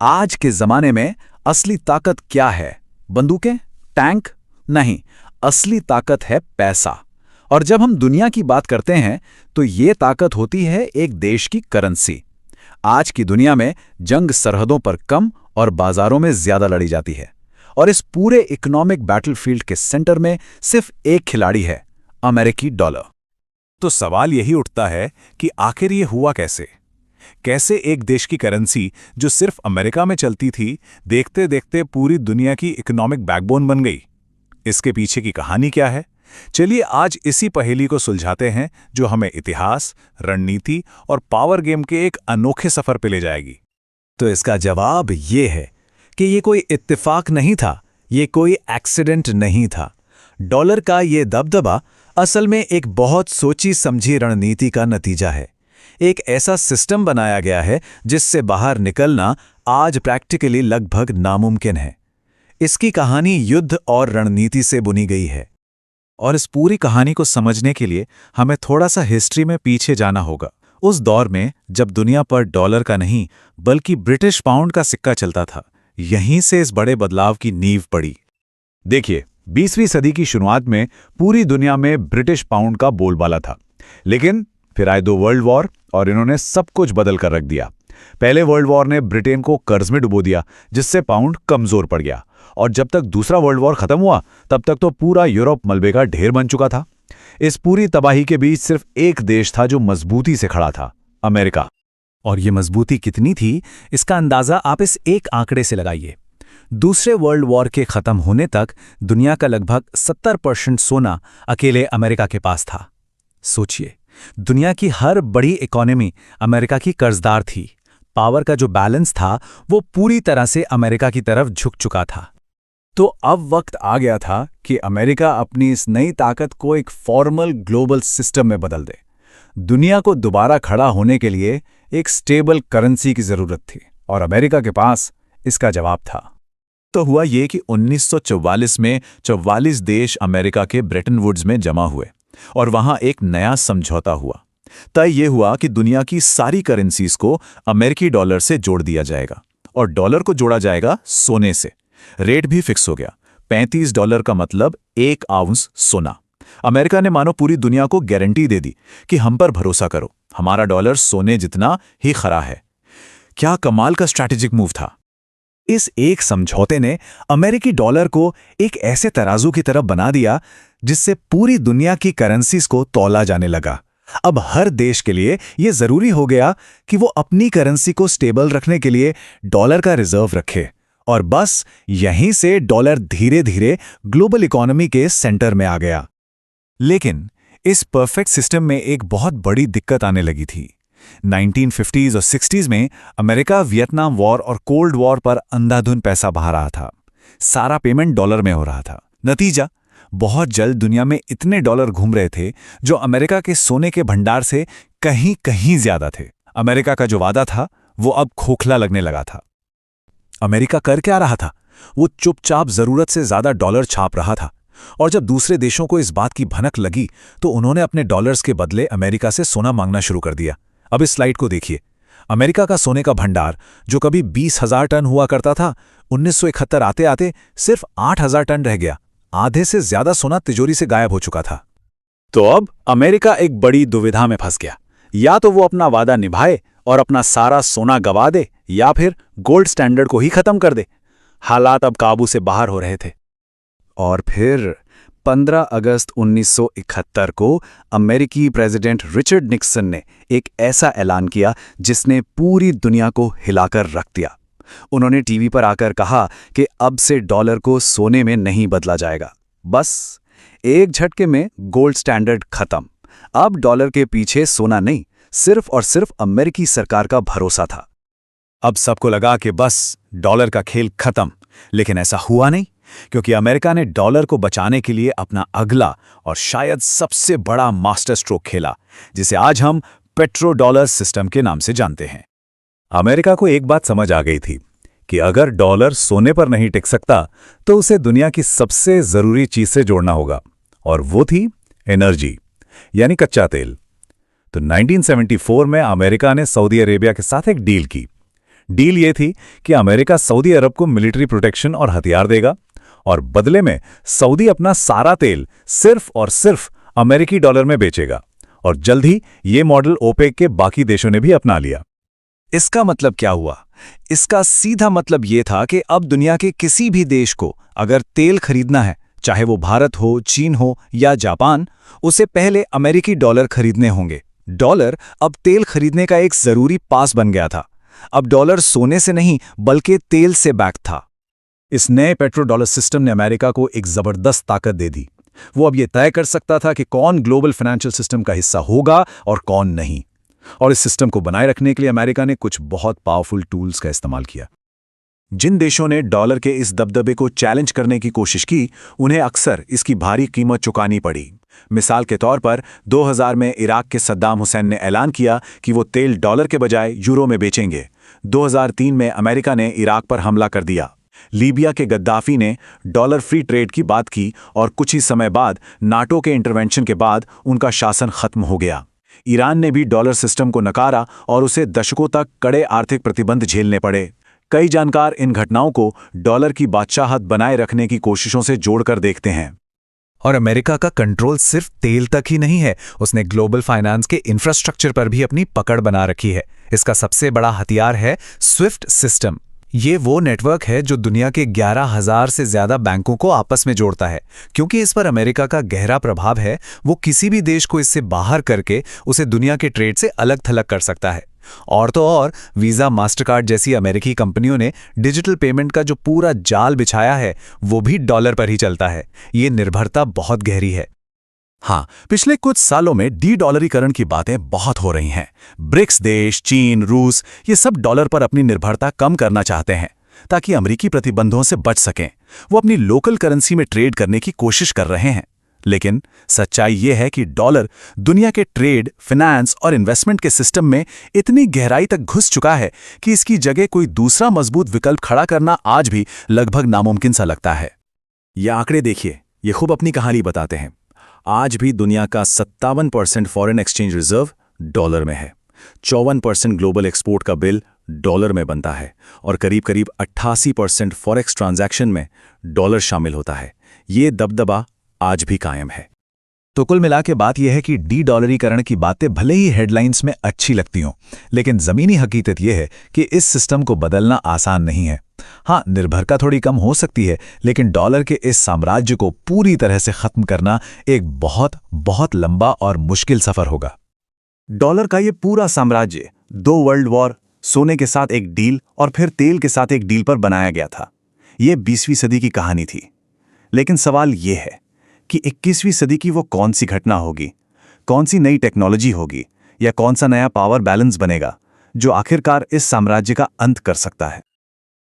आज के जमाने में असली ताकत क्या है? बंदूकें? टैंक? नहीं, असली ताकत है पैसा। और जब हम दुनिया की बात करते हैं तो ये ताकत होती है एक देश की करेंसी। आज की दुनिया में जंग सरहदों पर कम और बाजारों में ज्यादा लड़ी जाती है, और इस पूरे इकोनॉमिक बैटलफील्ड के सेंटर में सिर्फ एक खिलाड़ी है, अमेरिकी डॉलर। तो सवाल यही उठता है कि आखिर ये हुआ कैसे? कैसे एक देश की करेंसी जो सिर्फ अमेरिका में चलती थी, देखते देखते पूरी दुनिया की इकोनॉमिक बैकबोन बन गई? इसके पीछे की कहानी क्या है? चलिए आज इसी पहेली को सुलझाते हैं, जो हमें इतिहास, रणनीति और पावर गेम के एक अनोखे सफर पे ले जाएगी। तो इसका जवाब ये है कि ये कोई इत्तेफाक नहीं था, ये कोई एक्सीडेंट नहीं था। डॉलर का ये दबदबा असल में एक बहुत सोची समझी रणनीति का नतीजा है। एक ऐसा सिस्टम बनाया गया है जिससे बाहर निकलना आज प्रैक्टिकली लगभग नामुमकिन है। इसकी कहानी युद्ध और रणनीति से बुनी गई है। और इस पूरी कहानी को समझने के लिए हमें थोड़ा सा हिस्ट्री में पीछे जाना होगा, उस दौर में जब दुनिया पर डॉलर का नहीं बल्कि ब्रिटिश पाउंड का सिक्का चलता था। यहीं से इस बड़े बदलाव की नींव पड़ी। देखिए, 20वीं सदी की शुरुआत में पूरी दुनिया में ब्रिटिश पाउंड का बोलबाला था, लेकिन फिर आए 2 वर्ल्ड वॉर और इन्होंने सब कुछ बदल कर रख दिया। पहले वर्ल्ड वॉर ने ब्रिटेन को कर्ज में डुबो दिया, जिससे पाउंड कमजोर पड़ गया, और जब तक दूसरा वर्ल्ड वॉर खत्म हुआ तब तक तो पूरा यूरोप मलबे का ढेर बन चुका था। इस पूरी तबाही के बीच सिर्फ एक देश था जो मजबूती से खड़ा था, अमेरिका। और ये मजबूती कितनी थी, इसका अंदाजा आप इस एक आंकड़े से लगाइए। दूसरे वर्ल्ड वॉर के खत्म होने तक दुनिया का लगभग 70% सोना अकेले अमेरिका के पास था। सोचिए, दुनिया की हर बड़ी इकोनॉमी अमेरिका की कर्जदार थी। पावर का जो बैलेंस था वो पूरी तरह से अमेरिका की तरफ झुक चुका था। तो अब वक्त आ गया था कि अमेरिका अपनी इस नई ताकत को एक फॉर्मल ग्लोबल सिस्टम में बदल दे। दुनिया को दोबारा खड़ा होने के लिए एक स्टेबल करेंसी की जरूरत थी, और अमेरिका के पास इसका जवाब था। तो हुआ ये कि 1944 में 44 देश अमेरिका के ब्रेटन वुड्स में जमा हुए, और वहां एक नया समझौता हुआ। तय ये हुआ कि दुनिया की सारी करेंसीज को अमेरिकी डॉलर से जोड़ दिया जाएगा, और डॉलर को जोड़ा जाएगा सोने से। रेट भी फिक्स हो गया, $35 का मतलब 1 आउंस सोना। अमेरिका ने मानो पूरी दुनिया को गारंटी दे दी कि हम पर भरोसा करो, हमारा डॉलर सोने जितना ही खरा है। क्या कमाल का स्ट्रैटेजिक मूव था। इस एक समझौते ने अमेरिकी डॉलर को एक ऐसे तराजू की तरफ बना दिया जिससे पूरी दुनिया की करेंसीज को तौला जाने लगा। अब हर देश के लिए यह जरूरी हो गया कि वो अपनी करेंसी को स्टेबल रखने के लिए डॉलर का रिजर्व रखे, और बस यहीं से डॉलर धीरे धीरे ग्लोबल इकोनॉमी के सेंटर में आ गया। लेकिन इस परफेक्ट सिस्टम में एक बहुत बड़ी दिक्कत आने लगी थी। 1950s और 60s में अमेरिका वियतनाम वॉर और कोल्ड वॉर पर अंधाधुंध पैसा बहा रहा था। सारा पेमेंट डॉलर में हो रहा था। नतीजा, बहुत जल्द दुनिया में इतने डॉलर घूम रहे थे जो अमेरिका के सोने के भंडार से कहीं कहीं ज्यादा थे। अमेरिका का जो वादा था वो अब खोखला लगने लगा था। अमेरिका कर क्या रहा था? वो चुपचाप जरूरत से ज्यादा डॉलर छाप रहा था, और जब दूसरे देशों को इस बात की भनक लगी तो उन्होंने अपने डॉलर्स के बदले अमेरिका से सोना मांगना शुरू कर दिया। अब इस स्लाइड को देखिए। अमेरिका का सोने का भंडार जो कभी 20,000 टन हुआ करता था, 1971 आते आते सिर्फ 8,000 टन रह गया। आधे से ज्यादा सोना तिजोरी से गायब हो चुका था। तो अब अमेरिका एक बड़ी दुविधा में फंस गया। या तो वो अपना वादा निभाए और अपना सारा सोना गवा दे, या फिर गोल्ड स्टैंडर्ड को ही खत्म कर दे। हालात अब काबू से बाहर हो रहे थे। और फिर 15 अगस्त 1971 को अमेरिकी प्रेसिडेंट रिचर्ड निक्सन ने एक ऐसा ऐलान किया जिसने पूरी दुनिया को हिलाकर रख दिया। उन्होंने टीवी पर आकर कहा कि अब से डॉलर को सोने में नहीं बदला जाएगा। बस एक झटके में गोल्ड स्टैंडर्ड खत्म। अब डॉलर के पीछे सोना नहीं, सिर्फ और सिर्फ अमेरिकी सरकार का भरोसा था। अब सबको लगा कि बस डॉलर का खेल खत्म, लेकिन ऐसा हुआ नहीं, क्योंकि अमेरिका ने डॉलर को बचाने के लिए अपना अगला और शायद सबसे बड़ा मास्टर स्ट्रोक खेला, जिसे आज हम पेट्रो डॉलर सिस्टम के नाम से जानते हैं। अमेरिका को एक बात समझ आ गई थी कि अगर डॉलर सोने पर नहीं टिक सकता तो उसे दुनिया की सबसे जरूरी चीज से जोड़ना होगा, और वो थी एनर्जी, यानी कच्चा तेल। तो 1974 में अमेरिका ने सऊदी अरेबिया के साथ एक डील की। डील ये थी कि अमेरिका सऊदी अरब को मिलिट्री प्रोटेक्शन और हथियार देगा और बदले में सऊदी अपना सारा तेल सिर्फ और सिर्फ अमेरिकी डॉलर में बेचेगा। और जल्द ही ये मॉडल ओपेक के बाकी देशों ने भी अपना लिया। इसका मतलब क्या हुआ? इसका सीधा मतलब ये था कि अब दुनिया के किसी भी देश को अगर तेल खरीदना है, चाहे वो भारत हो, चीन हो या जापान, उसे पहले अमेरिकी डॉलर खरीदने होंगे। डॉलर अब तेल खरीदने का एक जरूरी पास बन गया था। अब डॉलर सोने से नहीं बल्कि तेल से बैक था। इस नए पेट्रो डॉलर सिस्टम ने अमेरिका को एक जबरदस्त ताकत दे दी। वो अब ये तय कर सकता था कि कौन ग्लोबल फाइनेंशियल सिस्टम का हिस्सा होगा और कौन नहीं। और इस सिस्टम को बनाए रखने के लिए अमेरिका ने कुछ बहुत पावरफुल टूल्स का इस्तेमाल किया। जिन देशों ने डॉलर के इस दबदबे को चैलेंज करने की कोशिश की, उन्हें अक्सर इसकी भारी कीमत चुकानी पड़ी। मिसाल के तौर पर 2000 में इराक के सद्दाम हुसैन ने ऐलान किया कि वो तेल डॉलर के बजाय यूरो में बेचेंगे। 2003 में अमेरिका ने इराक पर हमला कर दिया। लीबिया के गद्दाफी ने डॉलर फ्री ट्रेड की बात की और कुछ ही समय बाद नाटो के इंटरवेंशन के बाद उनका शासन खत्म हो गया। ईरान ने भी डॉलर सिस्टम को नकारा और उसे दशकों तक कड़े आर्थिक प्रतिबंध झेलने पड़े। कई जानकार इन घटनाओं को डॉलर की बादशाहत बनाए रखने की कोशिशों से जोड़कर देखते हैं। और अमेरिका का कंट्रोल सिर्फ तेल तक ही नहीं है, उसने ग्लोबल फाइनेंस के इंफ्रास्ट्रक्चर पर भी अपनी पकड़ बना रखी है। इसका सबसे बड़ा हथियार है स्विफ्ट सिस्टम। ये वो नेटवर्क है जो दुनिया के 11,000 से ज्यादा बैंकों को आपस में जोड़ता है। क्योंकि इस पर अमेरिका का गहरा प्रभाव है, वो किसी भी देश को इससे बाहर करके उसे दुनिया के ट्रेड से अलग थलग कर सकता है। और तो और वीजा, मास्टरकार्ड जैसी अमेरिकी कंपनियों ने डिजिटल पेमेंट का जो पूरा जाल बिछाया है, वो भी डॉलर पर ही चलता है। ये निर्भरता बहुत गहरी है। हाँ, पिछले कुछ सालों में डी-डॉलरीकरण की बातें बहुत हो रही हैं। ब्रिक्स देश, चीन, रूस, ये सब डॉलर पर अपनी निर्भरता कम करना चाहते हैं ताकि अमेरिकी प्रतिबंधों से बच सकें। वो अपनी लोकल करेंसी में ट्रेड करने की कोशिश कर रहे हैं। लेकिन सच्चाई ये है कि डॉलर दुनिया के ट्रेड, फाइनेंस और इन्वेस्टमेंट के सिस्टम में इतनी गहराई तक घुस चुका है कि इसकी जगह कोई दूसरा मजबूत विकल्प खड़ा करना आज भी लगभग नामुमकिन सा लगता है। ये आंकड़े देखिए, ये खूब अपनी कहानी बताते हैं। आज भी दुनिया का 57% फॉरेन एक्सचेंज रिजर्व डॉलर में है। 54% ग्लोबल एक्सपोर्ट का बिल डॉलर में बनता है और करीब 88% फॉरेक्स ट्रांजैक्शन में डॉलर शामिल होता है। ये दबदबा आज भी कायम है। तो कुल मिला के बात यह है कि डी-डॉलरीकरण की बातें भले ही हेडलाइंस में अच्छी लगती हों, लेकिन ज़मीनी हकीकत यह है कि इस सिस्टम को बदलना आसान नहीं है। हाँ, निर्भरता थोड़ी कम हो सकती है, लेकिन डॉलर के इस साम्राज्य को पूरी तरह से खत्म करना एक बहुत बहुत लंबा और मुश्किल सफर होगा। डॉलर का ये पूरा साम्राज्य 2 वर्ल्ड वॉर, सोने के साथ एक डील और फिर तेल के साथ एक डील पर बनाया गया था। ये 20वीं सदी की कहानी थी। लेकिन सवाल ये है कि 21वीं सदी की वो कौन सी घटना होगी, कौन सी नई टेक्नोलॉजी होगी या कौन सा नया पावर बैलेंस बनेगा जो आखिरकार इस साम्राज्य का अंत कर सकता है।